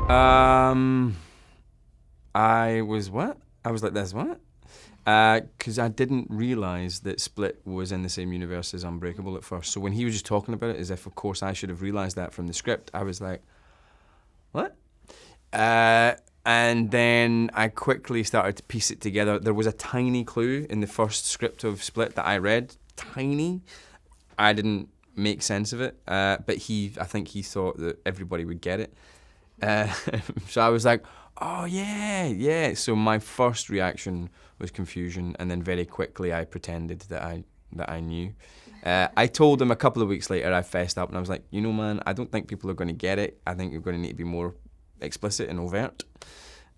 I was what? I was like this, what? Because I didn't realise that Split was in the same universe as Unbreakable at first. So when he was just talking about it, as if, of course, I should have realised that from the script, I was like, what? And then I quickly started to piece it together. There was a tiny clue in the first script of Split that I read, tiny. I didn't make sense of it, but I think he thought that everybody would get it. So I was like, oh yeah. So my first reaction was confusion, and then very quickly I pretended that I knew. I told him a couple of weeks later, I fessed up and I was like, you know, man, I don't think people are going to get it. I think you're going to need to be more explicit and overt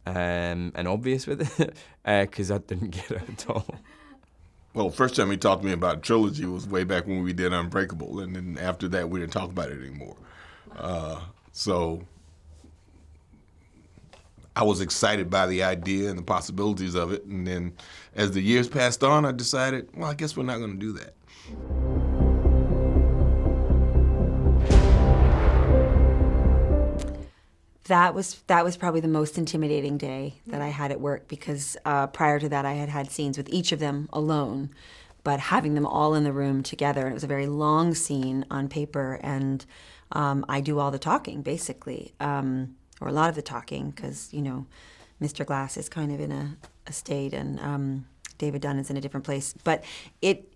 and obvious with it, because I didn't get it at all. Well, first time he talked to me about a trilogy was way back when we did Unbreakable, and then after that we didn't talk about it anymore. So I was excited by the idea and the possibilities of it, and then as the years passed on, I decided, well, I guess we're not going to do that. That was probably the most intimidating day that I had at work, because prior to that I had scenes with each of them alone, but having them all in the room together, and it was a very long scene on paper, and I do all the talking, basically. Or a lot of the talking, because, you know, Mr. Glass is kind of in a state, and David Dunn is in a different place. But it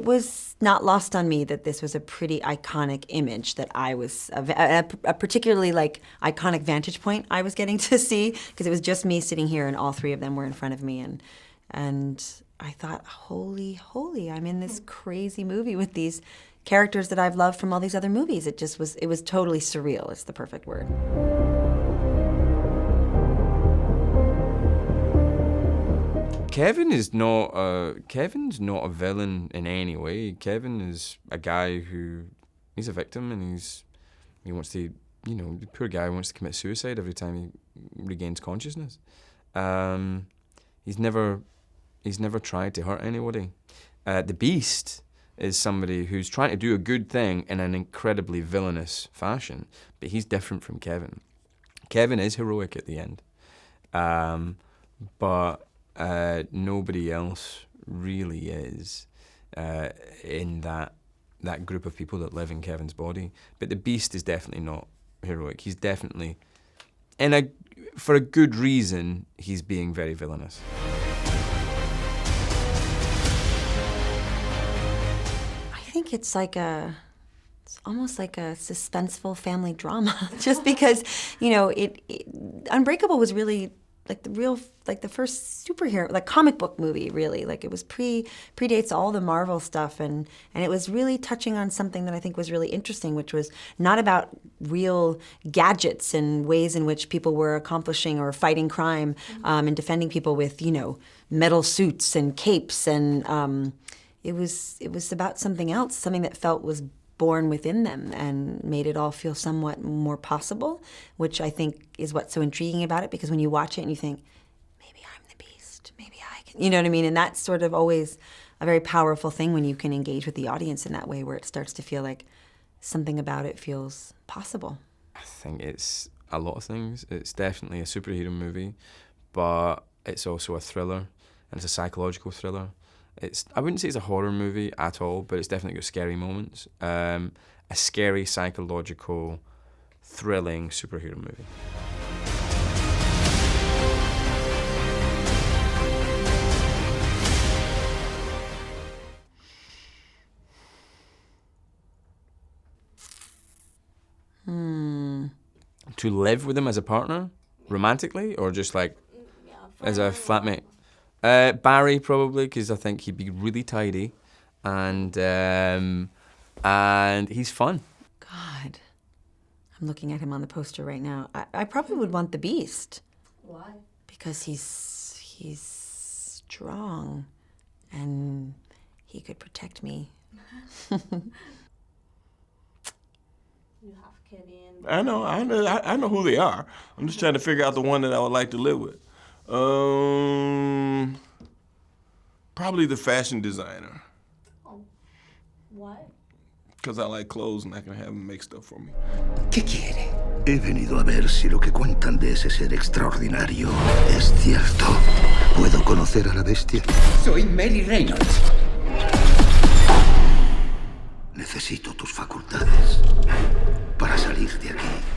was not lost on me that this was a pretty iconic image that I was, a particularly like iconic vantage point I was getting to see, because it was just me sitting here and all three of them were in front of me. And I thought, holy, I'm in this crazy movie with these characters that I've loved from all these other movies. It was totally surreal. It's the perfect word. Kevin's not a villain in any way. Kevin is a guy he's a victim, and he wants to, you know, the poor guy wants to commit suicide every time he regains consciousness. He's never tried to hurt anybody. The Beast is somebody who's trying to do a good thing in an incredibly villainous fashion, but he's different from Kevin. Kevin is heroic at the end, but nobody else really is in that group of people that live in Kevin's body. But the Beast is definitely not heroic. He's definitely, for a good reason, he's being very villainous. I think it's almost like a suspenseful family drama, just because, you know, Unbreakable was really like the first superhero, like comic book movie, really. Like it was predates all the Marvel stuff, and it was really touching on something that I think was really interesting, which was not about real gadgets and ways in which people were accomplishing or fighting crime, and defending people with, you know, metal suits and capes, and it was about something else, something that was born within them and made it all feel somewhat more possible, which I think is what's so intriguing about it, because when you watch it and you think, maybe I'm the Beast, maybe I can, you know what I mean? And that's sort of always a very powerful thing when you can engage with the audience in that way, where it starts to feel like something about it feels possible. I think it's a lot of things. It's definitely a superhero movie, but it's also a thriller, and it's a psychological thriller. I wouldn't say it's a horror movie at all, but it's definitely got scary moments. A scary, psychological, thrilling superhero movie. To live with him as a partner, romantically, or just like as a flatmate? Barry, probably, because I think he'd be really tidy, and he's fun. God, I'm looking at him on the poster right now. I probably would want the Beast. Why? Because he's strong, and he could protect me. You have Kevin. I know who they are. I'm just trying to figure out the one that I would like to live with. Probably the fashion designer. Oh, why? Because I like clothes and I can have him make stuff for me. ¿Qué quiere? He venido a ver si lo que cuentan de ese ser extraordinario es cierto. ¿Puedo conocer a la bestia? Soy Mary Reynolds. Necesito tus facultades para salir de aquí.